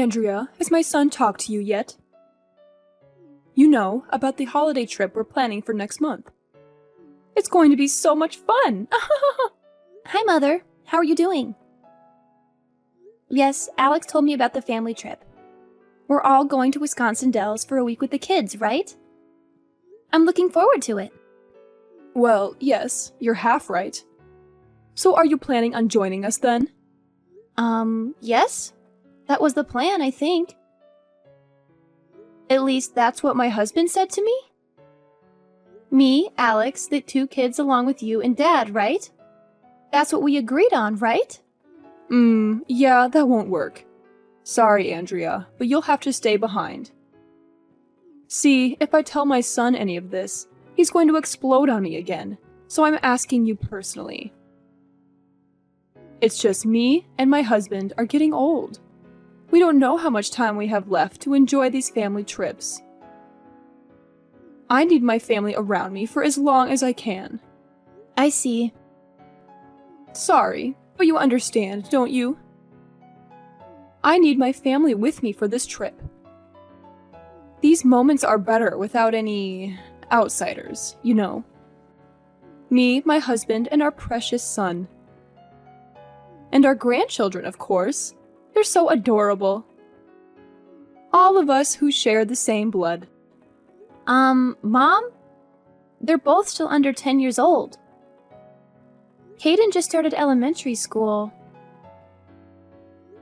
Andrea, has my son talked to you yet? You know, about the holiday trip we're planning for next month. It's going to be so much fun! Hi, Mother. How are you doing? Yes, Alex told me about the family trip. We're all going to Wisconsin Dells for a week with the kids, right? I'm looking forward to it. Well, yes, you're half right. So are you planning on joining us then? Yes. That was the plan, I think. At least that's what my husband said to me. Me, Alex, the 2 kids along with you and Dad, right? That's what we agreed on, right? Yeah, that won't work. Sorry, Andrea, but you'll have to stay behind. See, if I tell my son any of this, he's going to explode on me again, so I'm asking you personally. It's just me and my husband are getting old. We don't know how much time we have left to enjoy these family trips. I need my family around me for as long as I can. I see. Sorry, but you understand, don't you? I need my family with me for this trip. These moments are better without any outsiders, you know. Me, my husband, and our precious son. And our grandchildren, of course. They're so adorable. All of us who share the same blood. Mom? They're both still under 10 years old. Caden just started elementary school.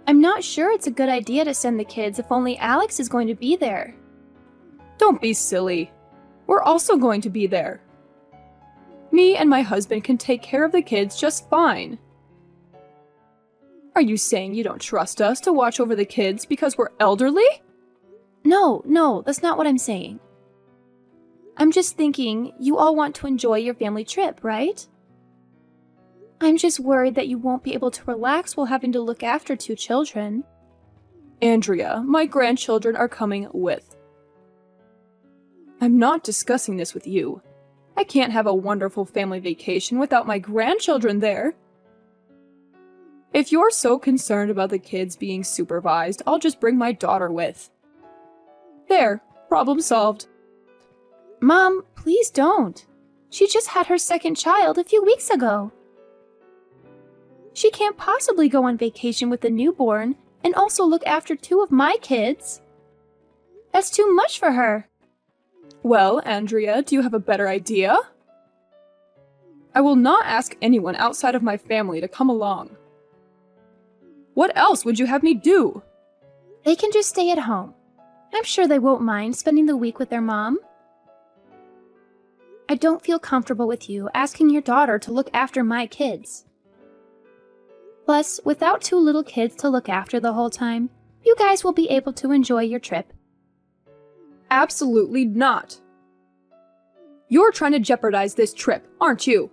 I'm not sure it's a good idea to send the kids if only Alex is going to be there. Don't be silly. We're also going to be there. Me and my husband can take care of the kids just fine. Are you saying you don't trust us to watch over the kids because we're elderly? No, that's not what I'm saying. I'm just thinking you all want to enjoy your family trip, right? I'm just worried that you won't be able to relax while having to look after 2 children. Andrea, my grandchildren are coming with. I'm not discussing this with you. I can't have a wonderful family vacation without my grandchildren there. If you're so concerned about the kids being supervised, I'll just bring my daughter with. There, problem solved. Mom, please don't. She just had her 2nd child a few weeks ago. She can't possibly go on vacation with the newborn and also look after 2 of my kids. That's too much for her. Well, Andrea, do you have a better idea? I will not ask anyone outside of my family to come along. What else would you have me do? They can just stay at home. I'm sure they won't mind spending the week with their mom. I don't feel comfortable with you asking your daughter to look after my kids. Plus, without 2 little kids to look after the whole time, you guys will be able to enjoy your trip. Absolutely not. You're trying to jeopardize this trip, aren't you?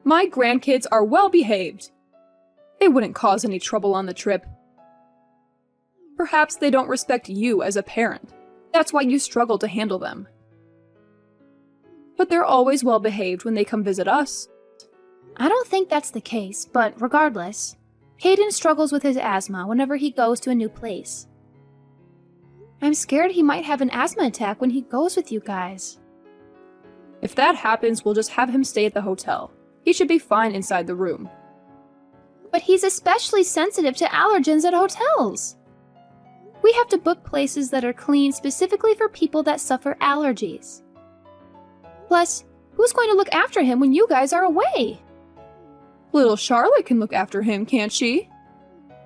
My grandkids are well behaved. They wouldn't cause any trouble on the trip. Perhaps they don't respect you as a parent. That's why you struggle to handle them. But they're always well behaved when they come visit us. I don't think that's the case, but regardless, Caden struggles with his asthma whenever he goes to a new place. I'm scared he might have an asthma attack when he goes with you guys. If that happens, we'll just have him stay at the hotel. He should be fine inside the room. But he's especially sensitive to allergens at hotels. We have to book places that are clean specifically for people that suffer allergies. Plus, who's going to look after him when you guys are away? Little Charlotte can look after him, can't she?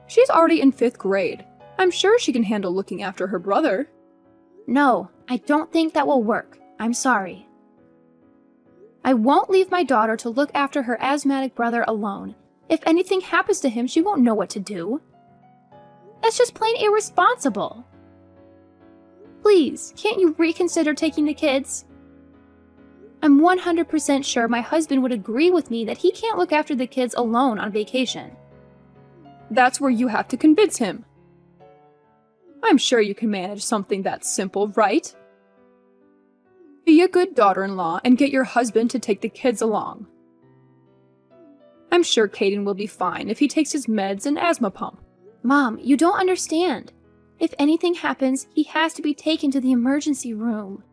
She's already in 5th grade. I'm sure she can handle looking after her brother. No, I don't think that will work. I'm sorry. I won't leave my daughter to look after her asthmatic brother alone. If anything happens to him, she won't know what to do. That's just plain irresponsible. Please, can't you reconsider taking the kids? I'm 100% sure my husband would agree with me that he can't look after the kids alone on vacation. That's where you have to convince him. I'm sure you can manage something that simple, right? Be a good daughter-in-law and get your husband to take the kids along. I'm sure Caden will be fine if he takes his meds and asthma pump. Mom, you don't understand. If anything happens, he has to be taken to the emergency room.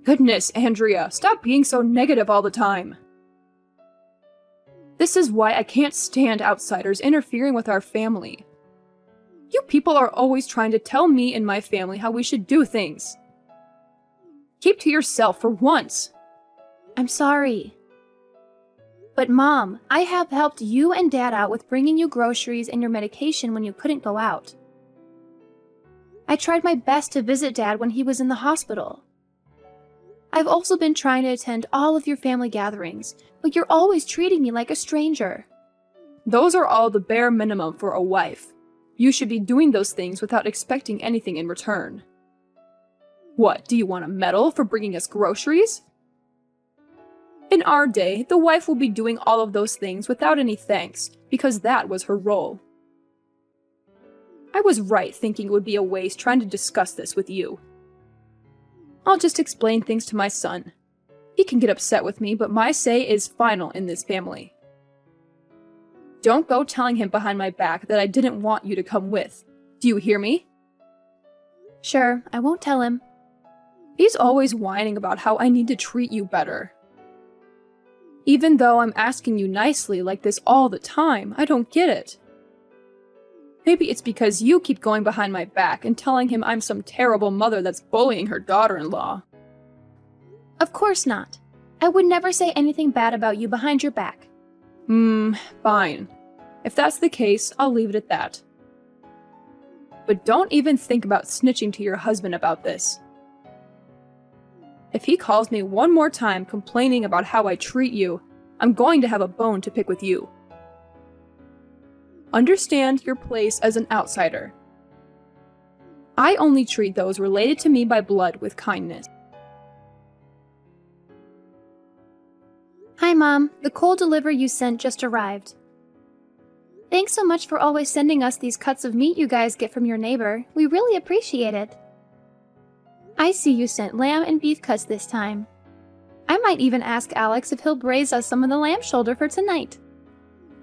Goodness, Andrea, stop being so negative all the time. This is why I can't stand outsiders interfering with our family. You people are always trying to tell me and my family how we should do things. Keep to yourself for once. I'm sorry. But Mom, I have helped you and Dad out with bringing you groceries and your medication when you couldn't go out. I tried my best to visit Dad when he was in the hospital. I've also been trying to attend all of your family gatherings, but you're always treating me like a stranger. Those are all the bare minimum for a wife. You should be doing those things without expecting anything in return. What, do you want a medal for bringing us groceries? In our day, the wife will be doing all of those things without any thanks, because that was her role. I was right thinking it would be a waste trying to discuss this with you. I'll just explain things to my son. He can get upset with me, but my say is final in this family. Don't go telling him behind my back that I didn't want you to come with. Do you hear me? Sure, I won't tell him. He's always whining about how I need to treat you better. Even though I'm asking you nicely like this all the time, I don't get it. Maybe it's because you keep going behind my back and telling him I'm some terrible mother that's bullying her daughter-in-law. Of course not. I would never say anything bad about you behind your back. Fine. If that's the case, I'll leave it at that. But don't even think about snitching to your husband about this. If he calls me one more time complaining about how I treat you, I'm going to have a bone to pick with you. Understand your place as an outsider. I only treat those related to me by blood with kindness. Hi, Mom. The coal delivery you sent just arrived. Thanks so much for always sending us these cuts of meat you guys get from your neighbor. We really appreciate it. I see you sent lamb and beef cuts this time. I might even ask Alex if he'll braise us some of the lamb shoulder for tonight.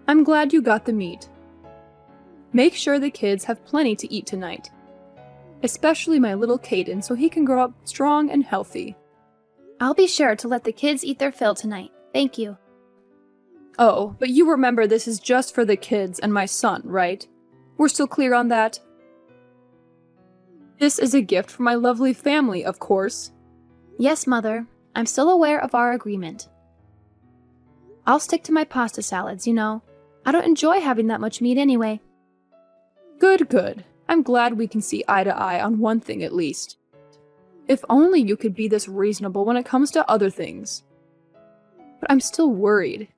I'm glad you got the meat. Make sure the kids have plenty to eat tonight. Especially my little Caden so he can grow up strong and healthy. I'll be sure to let the kids eat their fill tonight. Thank you. Oh, but you remember this is just for the kids and my son, right? We're still clear on that? This is a gift from my lovely family, of course. Yes, Mother. I'm still aware of our agreement. I'll stick to my pasta salads, you know. I don't enjoy having that much meat anyway. Good, good. I'm glad we can see eye to eye on one thing at least. If only you could be this reasonable when it comes to other things. But I'm still worried.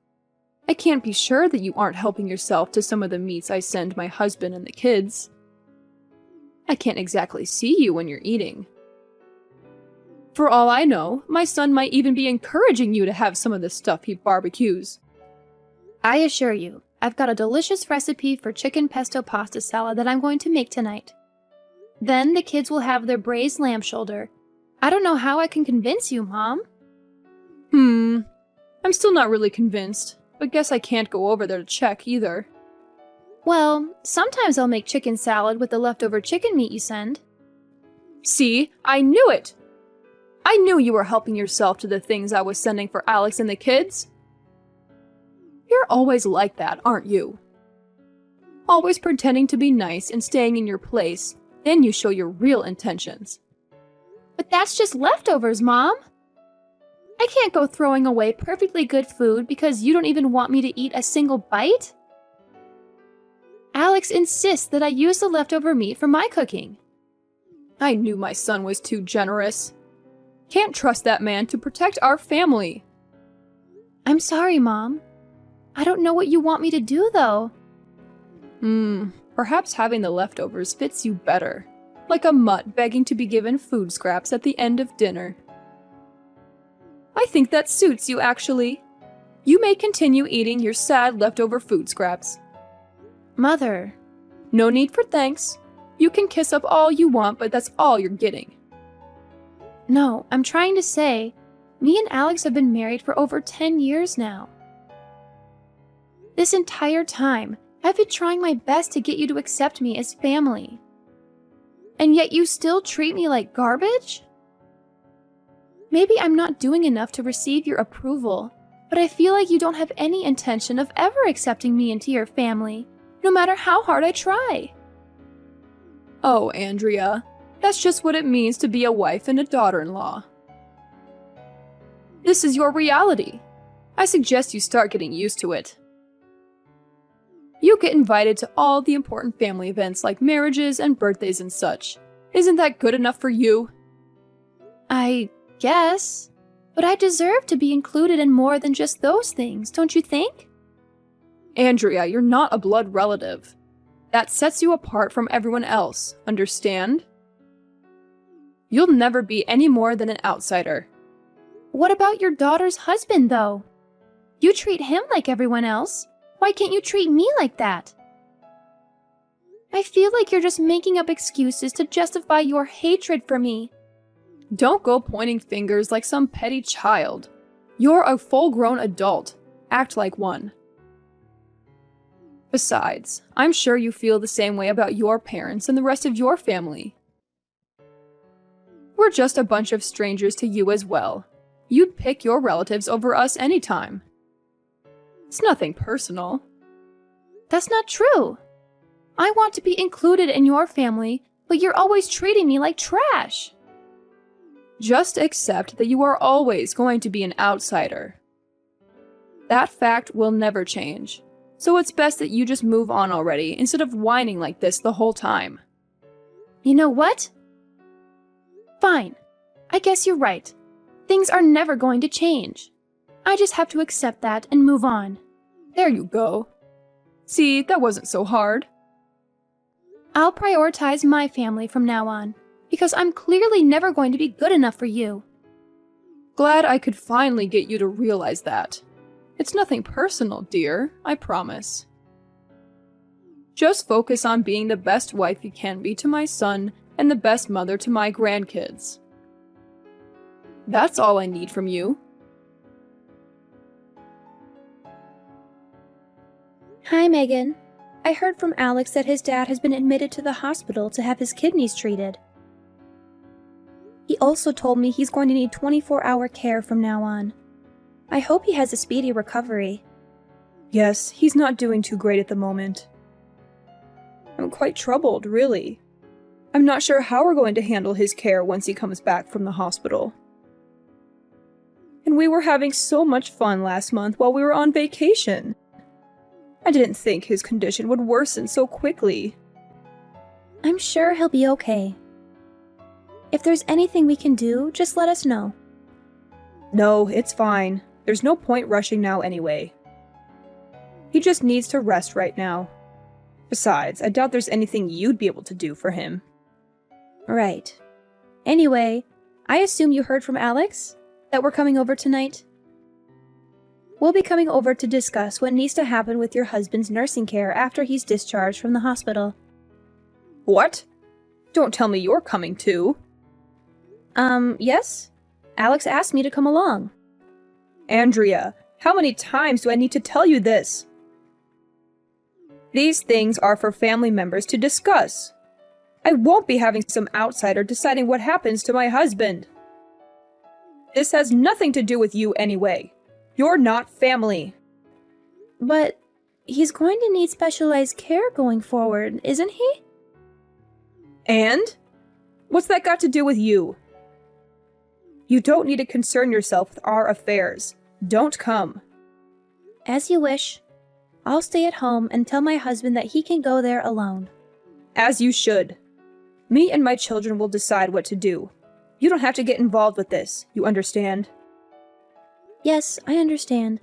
I can't be sure that you aren't helping yourself to some of the meats I send my husband and the kids. I can't exactly see you when you're eating. For all I know, my son might even be encouraging you to have some of the stuff he barbecues. I assure you, I've got a delicious recipe for chicken pesto pasta salad that I'm going to make tonight. Then the kids will have their braised lamb shoulder. I don't know how I can convince you, Mom. I'm still not really convinced, but guess I can't go over there to check either. Well, sometimes I'll make chicken salad with the leftover chicken meat you send. See, I knew it! I knew you were helping yourself to the things I was sending for Alex and the kids. You're always like that, aren't you? Always pretending to be nice and staying in your place, then you show your real intentions. But that's just leftovers, Mom! I can't go throwing away perfectly good food because you don't even want me to eat a single bite? Alex insists that I use the leftover meat for my cooking. I knew my son was too generous. Can't trust that man to protect our family. I'm sorry, Mom. I don't know what you want me to do, though. Perhaps having the leftovers fits you better. Like a mutt begging to be given food scraps at the end of dinner. I think that suits you, actually. You may continue eating your sad leftover food scraps. Mother. No need for thanks. You can kiss up all you want, but that's all you're getting. No, I'm trying to say, me and Alex have been married for over 10 years now. This entire time, I've been trying my best to get you to accept me as family. And yet you still treat me like garbage? Maybe I'm not doing enough to receive your approval, but I feel like you don't have any intention of ever accepting me into your family, no matter how hard I try. Oh, Andrea, that's just what it means to be a wife and a daughter-in-law. This is your reality. I suggest you start getting used to it. You get invited to all the important family events like marriages and birthdays and such. Isn't that good enough for you? I guess, but I deserve to be included in more than just those things, don't you think? Andrea, you're not a blood relative. That sets you apart from everyone else, understand? You'll never be any more than an outsider. What about your daughter's husband, though? You treat him like everyone else. Why can't you treat me like that? I feel like you're just making up excuses to justify your hatred for me. Don't go pointing fingers like some petty child. You're a full-grown adult. Act like one. Besides, I'm sure you feel the same way about your parents and the rest of your family. We're just a bunch of strangers to you as well. You'd pick your relatives over us anytime. It's nothing personal. That's not true. I want to be included in your family, but you're always treating me like trash. Just accept that you are always going to be an outsider. That fact will never change, so it's best that you just move on already instead of whining like this the whole time. You know what? Fine. I guess you're right. Things are never going to change. I just have to accept that and move on. There you go. See, that wasn't so hard. I'll prioritize my family from now on, because I'm clearly never going to be good enough for you. Glad I could finally get you to realize that. It's nothing personal, dear, I promise. Just focus on being the best wife you can be to my son and the best mother to my grandkids. That's all I need from you. Hi, Megan. I heard from Alex that his dad has been admitted to the hospital to have his kidneys treated. He also told me he's going to need 24-hour care from now on. I hope he has a speedy recovery. Yes, he's not doing too great at the moment. I'm quite troubled, really. I'm not sure how we're going to handle his care once he comes back from the hospital. And we were having so much fun last month while we were on vacation. I didn't think his condition would worsen so quickly. I'm sure he'll be okay. If there's anything we can do, just let us know. No, it's fine. There's no point rushing now anyway. He just needs to rest right now. Besides, I doubt there's anything you'd be able to do for him. Right. Anyway, I assume you heard from Alex? That we're coming over tonight? We'll be coming over to discuss what needs to happen with your husband's nursing care after he's discharged from the hospital. What? Don't tell me you're coming too. Yes? Alex asked me to come along. Andrea, how many times do I need to tell you this? These things are for family members to discuss. I won't be having some outsider deciding what happens to my husband. This has nothing to do with you anyway. You're not family. But he's going to need specialized care going forward, isn't he? And? What's that got to do with you? You don't need to concern yourself with our affairs. Don't come. As you wish. I'll stay at home and tell my husband that he can go there alone. As you should. Me and my children will decide what to do. You don't have to get involved with this, you understand? Yes, I understand.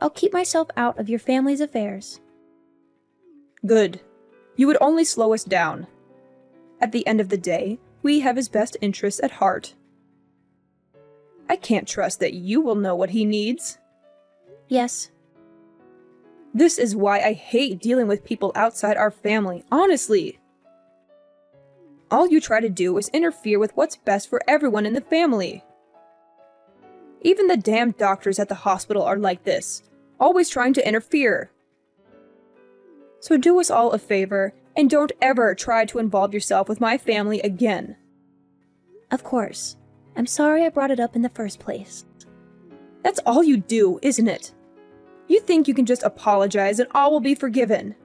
I'll keep myself out of your family's affairs. Good. You would only slow us down. At the end of the day, we have his best interests at heart. I can't trust that you will know what he needs. Yes. This is why I hate dealing with people outside our family, honestly. All you try to do is interfere with what's best for everyone in the family. Even the damn doctors at the hospital are like this, always trying to interfere. So do us all a favor, and don't ever try to involve yourself with my family again. Of course. I'm sorry I brought it up in the first place. That's all you do, isn't it? You think you can just apologize and all will be forgiven.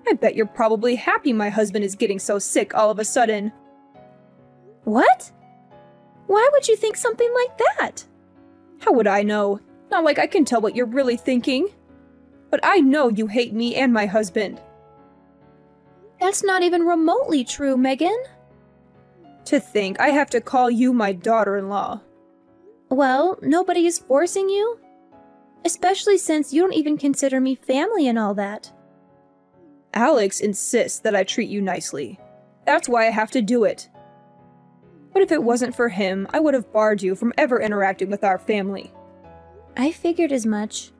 I bet you're probably happy my husband is getting so sick all of a sudden. What? Why would you think something like that? How would I know? Not like I can tell what you're really thinking. But I know you hate me and my husband. That's not even remotely true, Megan. To think I have to call you my daughter-in-law. Well, nobody is forcing you. Especially since you don't even consider me family and all that. Alex insists that I treat you nicely. That's why I have to do it. But if it wasn't for him, I would have barred you from ever interacting with our family. I figured as much.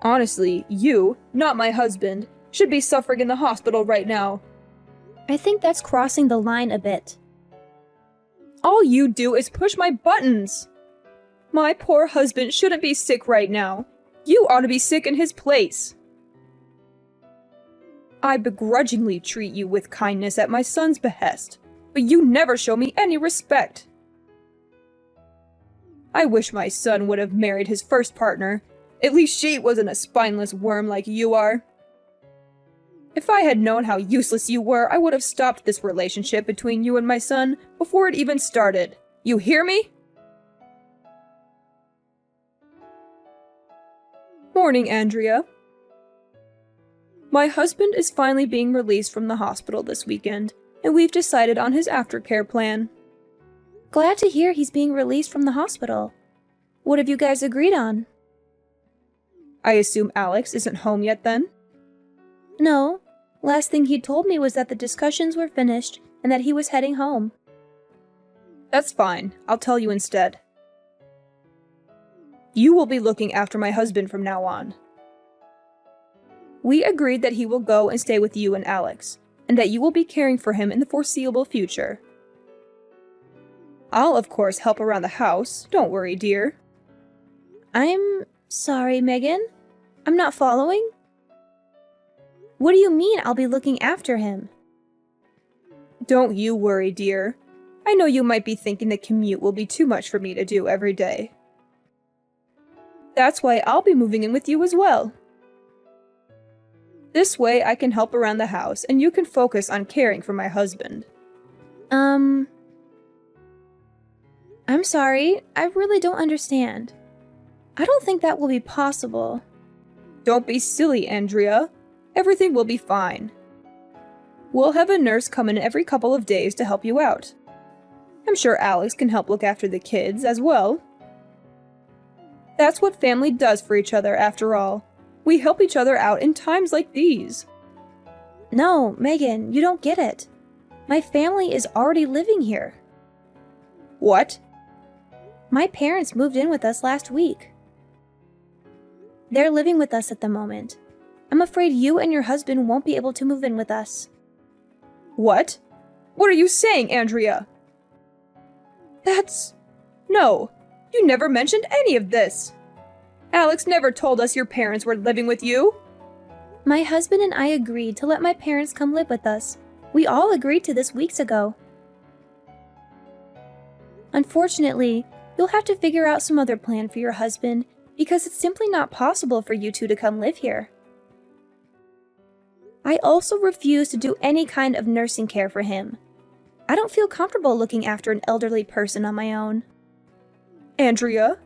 Honestly, you, not my husband, should be suffering in the hospital right now. I think that's crossing the line a bit. All you do is push my buttons. My poor husband shouldn't be sick right now. You ought to be sick in his place. I begrudgingly treat you with kindness at my son's behest, but you never show me any respect. I wish my son would have married his first partner. At least she wasn't a spineless worm like you are. If I had known how useless you were, I would have stopped this relationship between you and my son before it even started. You hear me? Morning, Andrea. My husband is finally being released from the hospital this weekend, and we've decided on his aftercare plan. Glad to hear he's being released from the hospital. What have you guys agreed on? I assume Alex isn't home yet then? No. Last thing he told me was that the discussions were finished and that he was heading home. That's fine. I'll tell you instead. You will be looking after my husband from now on. We agreed that he will go and stay with you and Alex, and that you will be caring for him in the foreseeable future. I'll, of course, help around the house. Don't worry, dear. I'm sorry, Megan. I'm not following. What do you mean I'll be looking after him? Don't you worry, dear. I know you might be thinking the commute will be too much for me to do every day. That's why I'll be moving in with you as well. This way I can help around the house and you can focus on caring for my husband. I'm sorry. I really don't understand. I don't think that will be possible. Don't be silly, Andrea. Everything will be fine. We'll have a nurse come in every couple of days to help you out. I'm sure Alex can help look after the kids as well. That's what family does for each other, after all. We help each other out in times like these. No, Megan, you don't get it. My family is already living here. What? My parents moved in with us last week. They're living with us at the moment. I'm afraid you and your husband won't be able to move in with us. What? What are you saying, Andrea? No, you never mentioned any of this. Alex never told us your parents were living with you. My husband and I agreed to let my parents come live with us. We all agreed to this weeks ago. Unfortunately, you'll have to figure out some other plan for your husband because it's simply not possible for you two to come live here. I also refuse to do any kind of nursing care for him. I don't feel comfortable looking after an elderly person on my own. Andrea,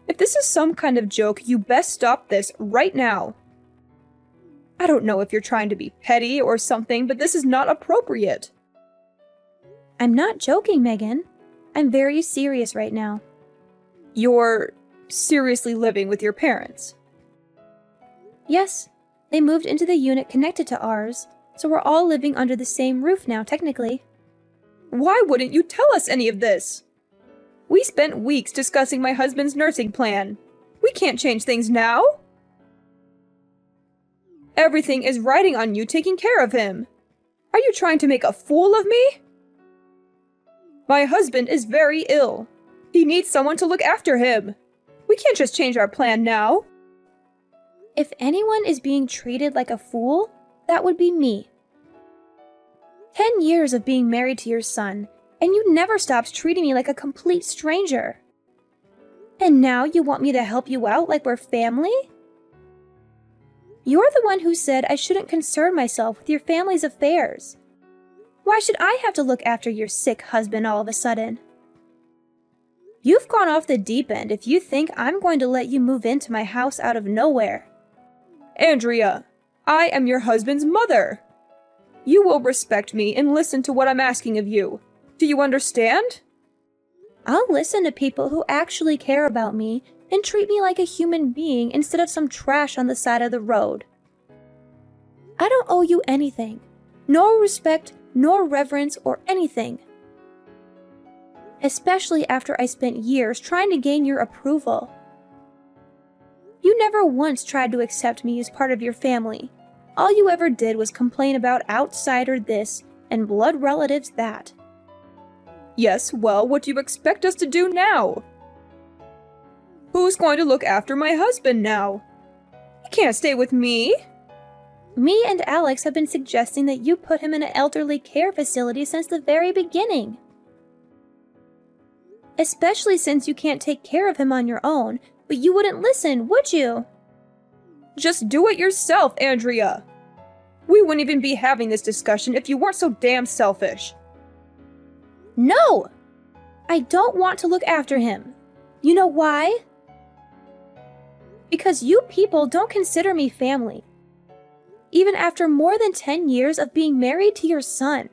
if this is some kind of joke, you best stop this right now. I don't know if you're trying to be petty or something, but this is not appropriate. I'm not joking, Megan. I'm very serious right now. You're seriously living with your parents? Yes, they moved into the unit connected to ours, so we're all living under the same roof now, technically. Why wouldn't you tell us any of this? We spent weeks discussing my husband's nursing plan. We can't change things now. Everything is riding on you taking care of him. Are you trying to make a fool of me? My husband is very ill. He needs someone to look after him. We can't just change our plan now. If anyone is being treated like a fool, that would be me. 10 years of being married to your son, and you never stopped treating me like a complete stranger. And now you want me to help you out like we're family? You're the one who said I shouldn't concern myself with your family's affairs. Why should I have to look after your sick husband all of a sudden? You've gone off the deep end if you think I'm going to let you move into my house out of nowhere. Andrea, I am your husband's mother. You will respect me and listen to what I'm asking of you. Do you understand? I'll listen to people who actually care about me and treat me like a human being instead of some trash on the side of the road. I don't owe you anything. No respect, nor reverence, or anything. Especially after I spent years trying to gain your approval. You never once tried to accept me as part of your family. All you ever did was complain about outsider this and blood relatives that. Yes, well, what do you expect us to do now? Who's going to look after my husband now? He can't stay with me. Me and Alex have been suggesting that you put him in an elderly care facility since the very beginning. Especially since you can't take care of him on your own, but you wouldn't listen, would you? Just do it yourself, Andrea. We wouldn't even be having this discussion if you weren't so damn selfish. No! I don't want to look after him. You know why? Because you people don't consider me family. Even after more than 10 years of being married to your son.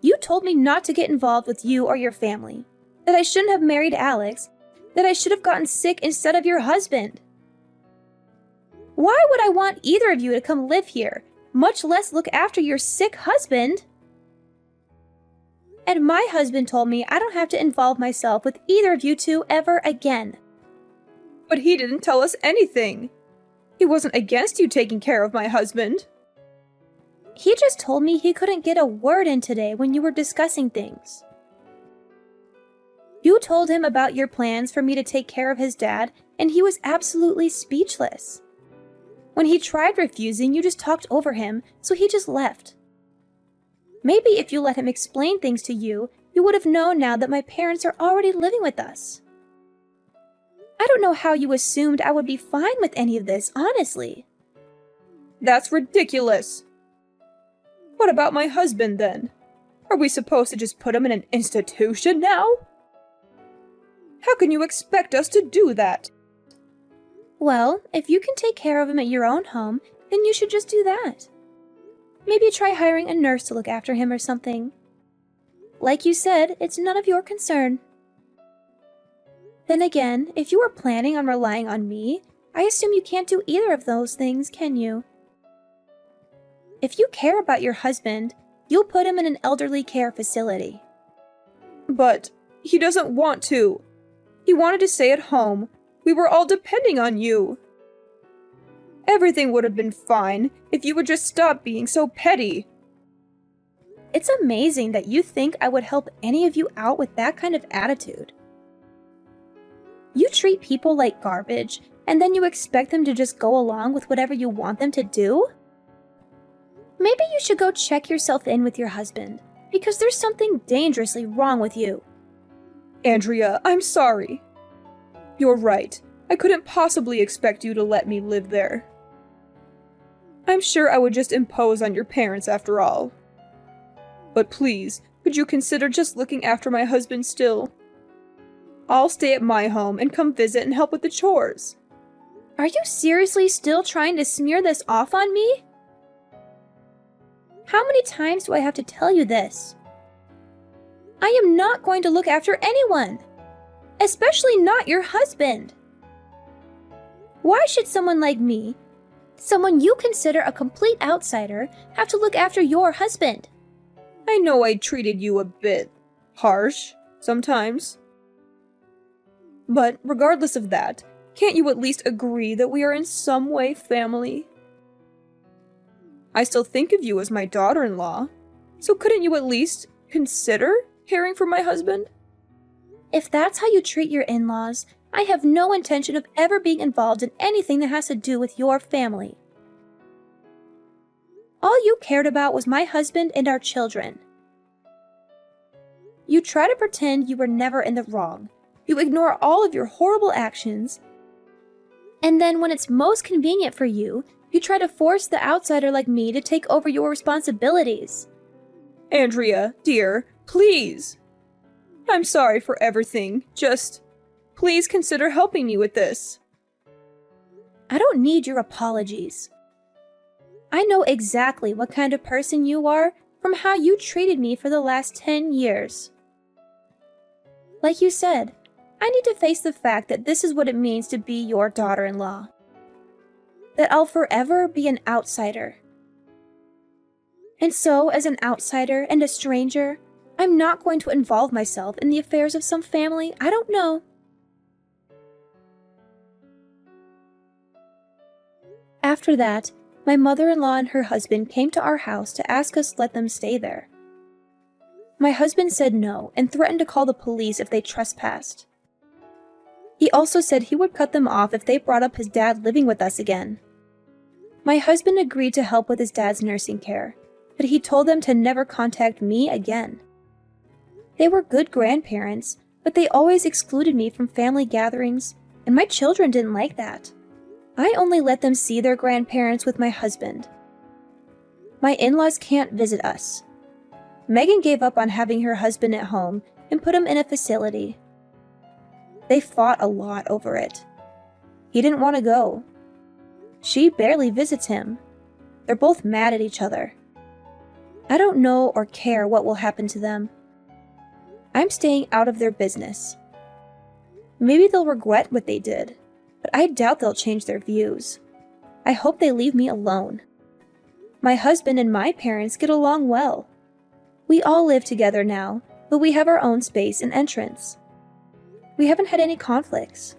You told me not to get involved with you or your family, that I shouldn't have married Alex, that I should have gotten sick instead of your husband. Why would I want either of you to come live here, much less look after your sick husband? And my husband told me I don't have to involve myself with either of you two ever again. But he didn't tell us anything. He wasn't against you taking care of my husband. He just told me he couldn't get a word in today when you were discussing things. You told him about your plans for me to take care of his dad, and he was absolutely speechless. When he tried refusing, you just talked over him, so he just left. Maybe if you let him explain things to you, you would have known now that my parents are already living with us. I don't know how you assumed I would be fine with any of this, honestly. That's ridiculous. What about my husband, then? Are we supposed to just put him in an institution now? How can you expect us to do that? Well, if you can take care of him at your own home, then you should just do that. Maybe try hiring a nurse to look after him or something. Like you said, it's none of your concern. Then again, if you were planning on relying on me, I assume you can't do either of those things, can you? If you care about your husband, you'll put him in an elderly care facility. But he doesn't want to. He wanted to stay at home. We were all depending on you. Everything would have been fine if you would just stop being so petty. It's amazing that you think I would help any of you out with that kind of attitude. You treat people like garbage, and then you expect them to just go along with whatever you want them to do? Maybe you should go check yourself in with your husband, because there's something dangerously wrong with you. Andrea, I'm sorry. You're right. I couldn't possibly expect you to let me live there. I'm sure I would just impose on your parents after all. But please, could you consider just looking after my husband still? I'll stay at my home and come visit and help with the chores. Are you seriously still trying to smear this off on me? How many times do I have to tell you this? I am not going to look after anyone, especially not your husband. Why should someone like me, someone you consider a complete outsider, have to look after your husband? I know I treated you a bit harsh sometimes. But regardless of that, can't you at least agree that we are in some way family? I still think of you as my daughter-in-law, so couldn't you at least consider caring for my husband? If that's how you treat your in-laws, I have no intention of ever being involved in anything that has to do with your family. All you cared about was my husband and our children. You try to pretend you were never in the wrong. You ignore all of your horrible actions. And then when it's most convenient for you, you try to force the outsider like me to take over your responsibilities. Andrea, dear, please. I'm sorry for everything. Just, please consider helping me with this. I don't need your apologies. I know exactly what kind of person you are from how you treated me for the last 10 years. Like you said, I need to face the fact that this is what it means to be your daughter-in-law. That I'll forever be an outsider. And so, as an outsider and a stranger, I'm not going to involve myself in the affairs of some family I don't know. After that, my mother-in-law and her husband came to our house to ask us to let them stay there. My husband said no and threatened to call the police if they trespassed. He also said he would cut them off if they brought up his dad living with us again. My husband agreed to help with his dad's nursing care, but he told them to never contact me again. They were good grandparents, but they always excluded me from family gatherings, and my children didn't like that. I only let them see their grandparents with my husband. My in-laws can't visit us. Megan gave up on having her husband at home and put him in a facility. They fought a lot over it. He didn't want to go. She barely visits him. They're both mad at each other. I don't know or care what will happen to them. I'm staying out of their business. Maybe they'll regret what they did, but I doubt they'll change their views. I hope they leave me alone. My husband and my parents get along well. We all live together now, but we have our own space and entrance. We haven't had any conflicts.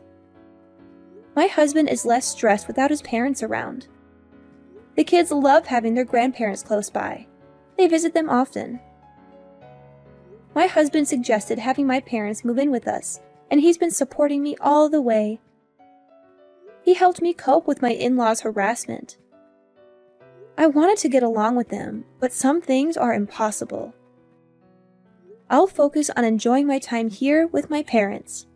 My husband is less stressed without his parents around. The kids love having their grandparents close by. They visit them often. My husband suggested having my parents move in with us, and he's been supporting me all the way. He helped me cope with my in-laws' harassment. I wanted to get along with them, but some things are impossible. I'll focus on enjoying my time here with my parents.